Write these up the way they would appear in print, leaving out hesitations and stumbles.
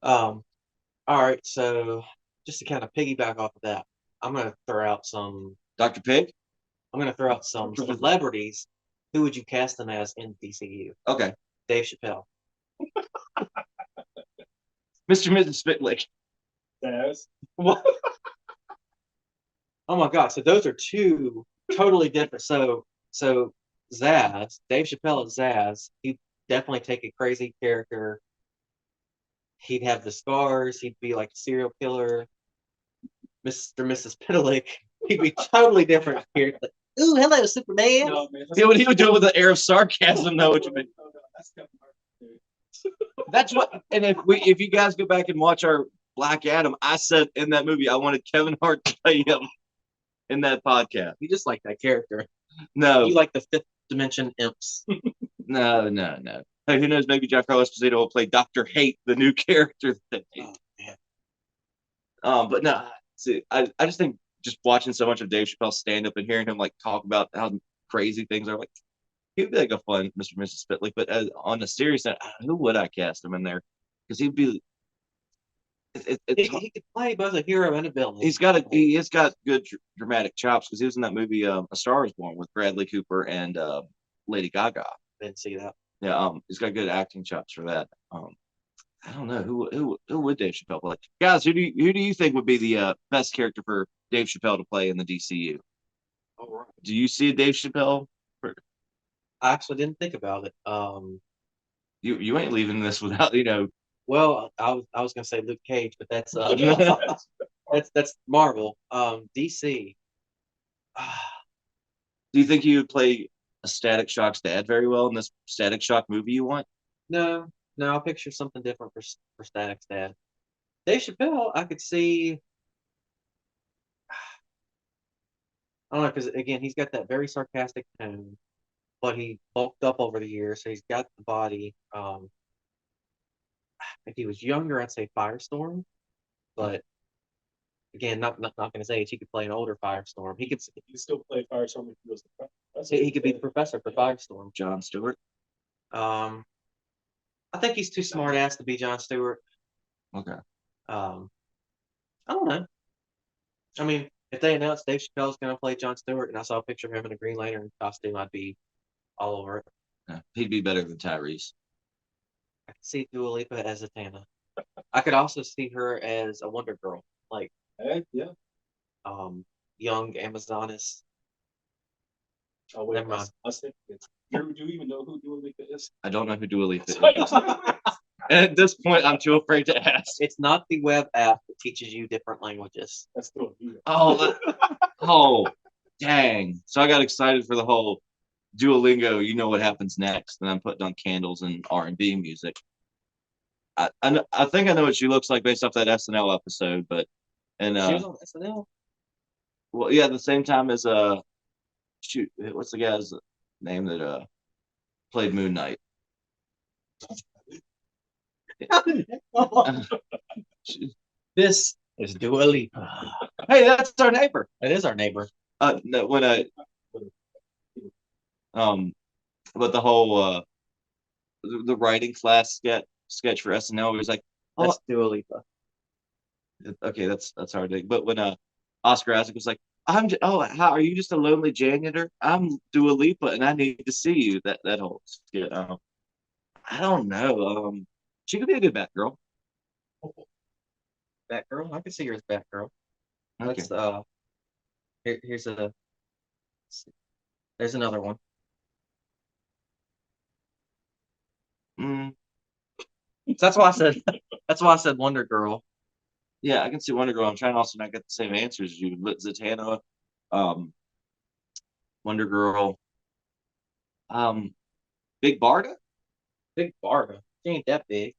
Um, all right, so just to kind of piggyback off of that, I'm gonna throw out some. Dr. Pig? I'm gonna throw out some celebrities. Who would you cast them as in DCU? Okay. Dave Chappelle. Mr. and Mrs. Spitlick. Yes. What? Oh my God! So those are two totally different. So Zaz, Dave Chappelle is Zaz. He'd definitely take a crazy character. He'd have the scars. He'd be like a serial killer. Mr. and Mrs. Spitlick. He'd be totally different character. Like, ooh, hello, Superman. No, man. He would do it with an air of sarcasm, though. Which would be, No, that's Kevin Hart, dude. that's what. And if you guys go back and watch our Black Adam, I said in that movie I wanted Kevin Hart to play him in that podcast. You just like that character. No, You like the fifth dimension imps. no. Hey, who knows? Maybe Giancarlo Esposito will play Doctor Hate, the new character. Oh, man. But no, see, I just think just watching so much of Dave Chappelle stand up and hearing him like talk about how crazy things are, like he'd be like a fun Mr. and Mrs. Spitlick. But on a serious note, who would I cast him in there? Because he'd be. He could play both a hero and a villain. He has got good dramatic chops because he was in that movie A Star Is Born with Bradley Cooper and Lady Gaga. Didn't see that. Yeah, he's got good acting chops for that. I don't know who would Dave Chappelle play. Guys, who do you think would be the best character for Dave Chappelle to play in the DCU? All right. Do you see Dave Chappelle? I actually didn't think about it. You ain't leaving this without Well, I was gonna say Luke Cage, but that's that's Marvel. DC. Do you think he would play a Static Shock's dad very well in this Static Shock movie you want? No, no, I'll picture something different for Static's dad. Dave Chappelle, I could see. I don't know because again, he's got that very sarcastic tone, but he bulked up over the years, so he's got the body. If he was younger, I'd say Firestorm, but again, not going to say he could play an older Firestorm. He can still play Firestorm if he was the professor. He could be the professor for Firestorm. John Stewart. Um, I think he's too smart ass to be John Stewart. Okay. Um, I don't know. I mean, if they announced Dave Chappelle's going to play John Stewart, and I saw a picture of him in a Green Lantern costume, I'd be all over it. Yeah, he'd be better than Tyrese. I could see Dua Lipa as Zatanna. I could also see her as a Wonder Girl, like Yeah. young Amazoness. Oh wait, Never mind. I think do you even know who Dua Lipa is? I don't know who Dua Lipa is. And at this point, I'm too afraid to ask. It's not the web app that teaches you different languages. That's still you. Oh, dang. So I got excited for the whole Duolingo, you know what happens next, and I'm putting on candles and R&B music. I think I know what she looks like based off that SNL episode, but and She was on SNL. well, yeah, at the same time as shoot, what's the guy's name that played Moon Knight? This is Dua Lipa. Hey, that's our neighbor. It is our neighbor. No, when um, but the whole the writing class sketch for SNL was like, oh, That's Dua Lipa. okay, that's hard to. But when Oscar Isaac was like, how are you just a lonely janitor? I'm Dua Lipa, and I need to see you. That whole skit. I don't know. She could be a good Batgirl. Batgirl. I can see her as Batgirl. Okay. Let's here's a there's another one. Mm, So that's why I said Wonder Girl. yeah, I can see Wonder Girl. I'm trying to also not get the same answers as you. Zatanna, um, Wonder Girl, um, Big Barda, Big Barda. She ain't that big.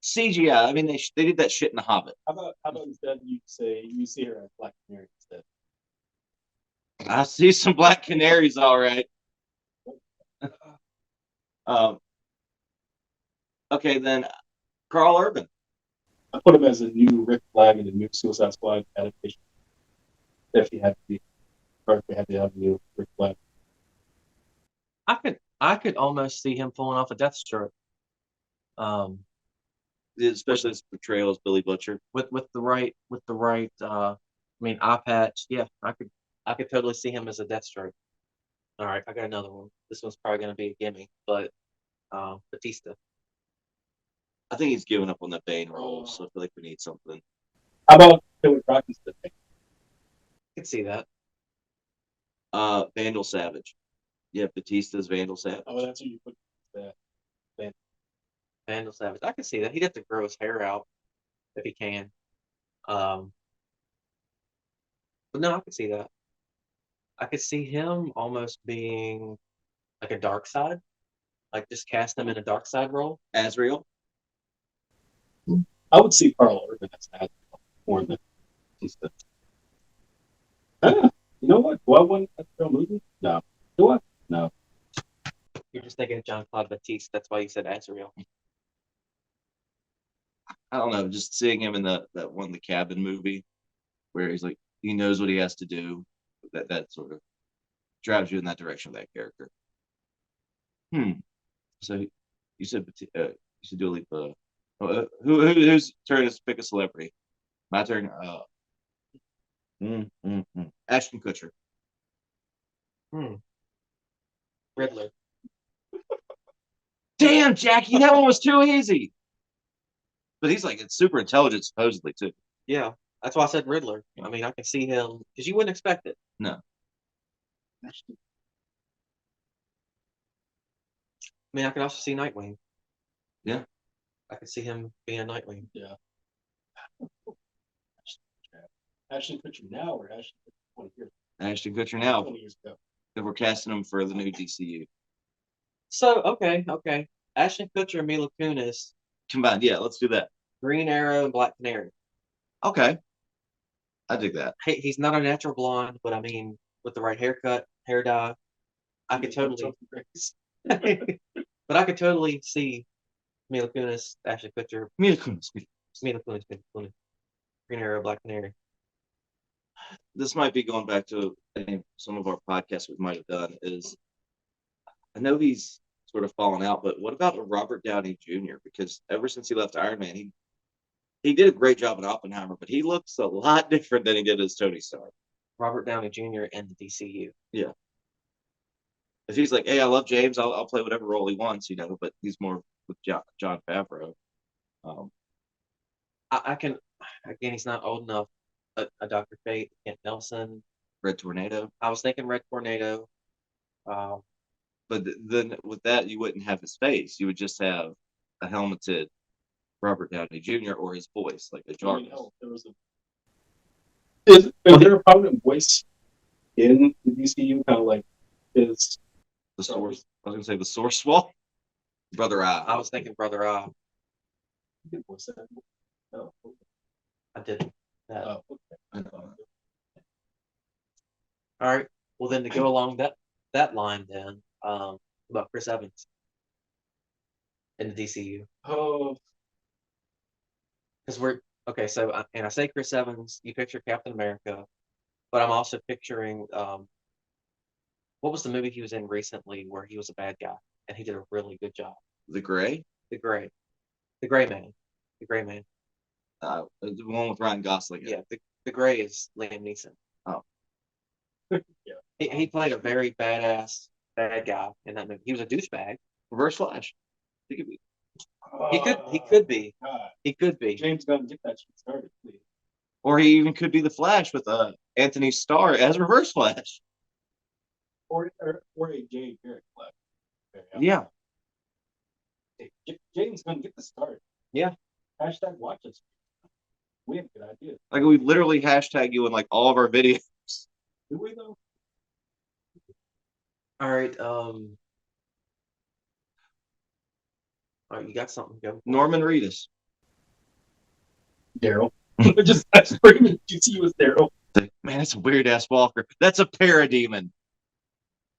CGI. I mean, they did that shit in The Hobbit. How about instead you see her as Black Canary instead? I see some Black Canaries, all right. Um, okay, then Carl Urban. I put him as a new Rick Flag in the new Suicide Squad adaptation. If he had to be, or if we had to have a new Rick Flag. I could almost see him pulling off a Deathstroke. Um, especially his portrayal as Billy Butcher. with the right I mean eye patch. Yeah, I could totally see him as a Deathstroke. All right, I got another one. This one's probably gonna be a gimme, but Batista. I think he's given up on that Bane role, so I feel like we need something. How about Killer Croc instead? I could see that. Vandal Savage. Yeah, Batista's Vandal Savage. Oh, that's who you put that. Vandal Savage. I could see that. He'd have to grow his hair out if he can. Um, but no, I could see that. I could see him almost being like a dark side, like just cast him in a dark side role. Azrael. I would see Carl Urban as that more than Batista. You know what? Do I want that movie? No. Do I? No. You're just thinking of John Claude Batiste. That's why you said Azrael. I don't know, just seeing him in that one, the Cabin movie, where he's like, he knows what he has to do. That sort of drives you in that direction of that character. So you said Dua Lipa. Whose turn is to pick a celebrity? My turn. Ashton Kutcher. Riddler. Damn, Jackie, that one was too easy. But he's like it's super intelligent, supposedly too. Yeah, that's why I said Riddler. I mean, I can see him because you wouldn't expect it. No. I mean, I can also see Nightwing. Yeah. I could see him being a Nightwing. Yeah. Ashton Kutcher now or Ashton Kutcher 20 years Ashton Kutcher now. 20 years ago. If we're casting him for the new DCU. So okay. Ashton Kutcher and Mila Kunis, Combined, yeah, let's do that. Green Arrow and Black Canary. Okay. I dig that. Hey, he's not a natural blonde, but I mean, with the right haircut, hair dye, I could totally. But I could totally see Mila Kunis, Ashton Kutcher, Mila Kunis. Mila Kunis, Green Arrow, Black Canary. This might be going back to some of our podcasts we might have done. Is I know he's sort of fallen out, but what about Robert Downey Jr.? Because ever since he left Iron Man, he did a great job in Oppenheimer, but he looks a lot different than he did as Tony Stark. Robert Downey Jr. and the DCU. Yeah. If he's like, hey, I love James, I'll play whatever role he wants, but he's more with John Favreau. I can, again, he's not old enough. A Dr. Fate, Kent Nelson. Red Tornado. I was thinking Red Tornado. But then with that, you wouldn't have his face. You would just have a helmeted Robert Downey Jr. or his voice, like a Jarvis. Is there a prominent voice in the DCU? Kind of like his the source. I was gonna say the source wall. Brother Eye. I was thinking Brother Eye. Oh, I didn't. okay. All right. Well, then to go along that line, then about Chris Evans in the DCU. Oh, Because we're okay. So, and I say Chris Evans, you picture Captain America, but I'm also picturing what was the movie he was in recently where he was a bad guy and he did a really good job. The Gray. The Gray Man. The one with Ryan Gosling. Yeah. The Gray is Liam Neeson. Oh. Yeah. He played a very badass bad guy in that movie. He was a douchebag. Reverse Flash. He could be. He could be. James Gunn, get that shit started, please. Or he even could be the Flash with Anthony Starr as Reverse Flash. Or a Jay Garrick Flash. Yeah. Hey, James Gunn, get the start. Yeah. Hashtag watch us. We have a good idea. Like we literally hashtag you in like all of our videos. Do we though? All right. All right, you got something? Go. Norman Reedus. Daryl. Just that's pretty you see you as Daryl. Man, that's a weird ass Walker. That's a parademon.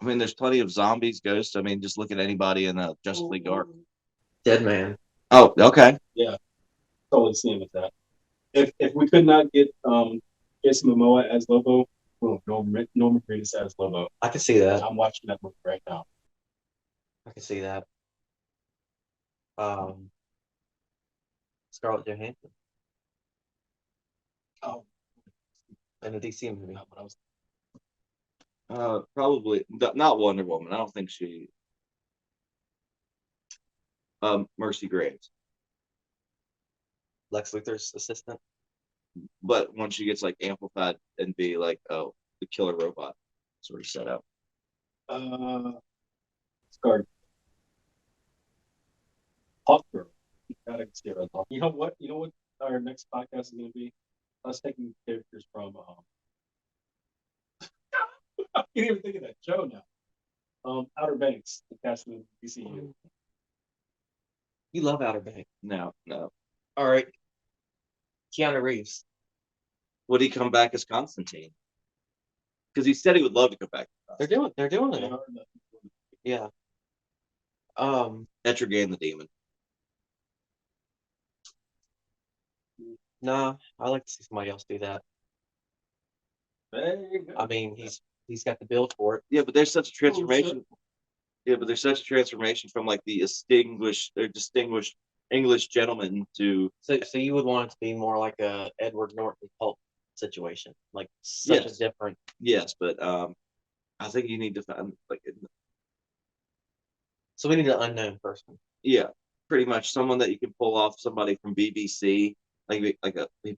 I mean, there's plenty of zombies, ghosts. I mean, just look at anybody in a Justice League Dark. Dead Man. Oh, okay. Yeah. Totally seeing with that. If we could not get Jason Momoa as Lobo, Norman Reedus as Lobo. I can see that. I'm watching that movie right now. I can see that. Scarlett Johansson Oh, in the DC movie. not what I was. Probably not Wonder Woman. I don't think she. Mercy Graves. Lex Luthor's assistant. But when she gets like amplified and be like, oh, the killer robot sort of set up. Scarred. Hawk Girl. Gotta see her. You know what? You know what our next podcast is going to be? Us taking characters from. I can't even think of that show now. Outer Banks, the cast of DCU. You love Outer Banks. No. All right. Keanu Reeves. Would he come back as Constantine? Because he said he would love to come back. They're doing They it. are Yeah. Etrigan the Demon. Nah, I like to see somebody else do that. There you go. I mean, he's got the build for it. Yeah, but there's such a transformation. Yeah, but there's such a transformation from like the distinguished English gentleman to So you would want it to be more like a Edward Norton pulp situation, like such Yes. a different. yes, but I think you need to find like So we need an unknown person. yeah, pretty much someone that you can pull off somebody from BBC, he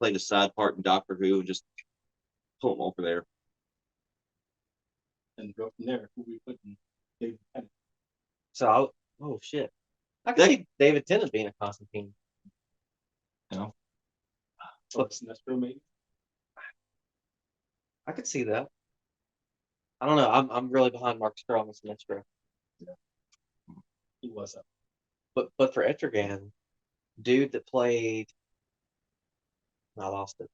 played a side part in Doctor Who and just pull him over there. And go from there. Who we put in David Tennant. Oh shit, I could That- see David Tennant being a Constantine. You know, Oh, Sinestro, maybe. I could see that. I don't know. I'm really behind Mark Strong as Sinestro. He was up. But for Etrigan, dude that played, I lost it.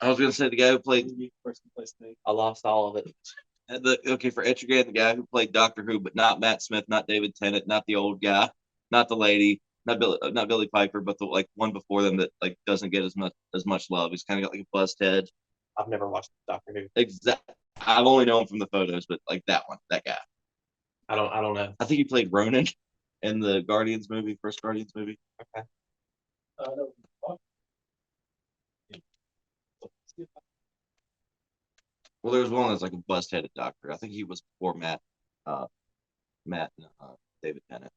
I was gonna say the guy who played First place thing. I lost all of it. for Etrigan, the guy who played Doctor Who, but not Matt Smith, not David Tennant, not the old guy, not the lady, not Billy Piper, but the like one before them that like doesn't get as much love. He's kind of got like a buzzed head. I've never watched Doctor Who. Exactly. I've only known him from the photos, but like that guy. I don't know. I think he played Ronan in the Guardians movie, first Guardians movie. No. Well, there was one that's like a buzzed headed doctor. I think he was before Matt and David Tennant.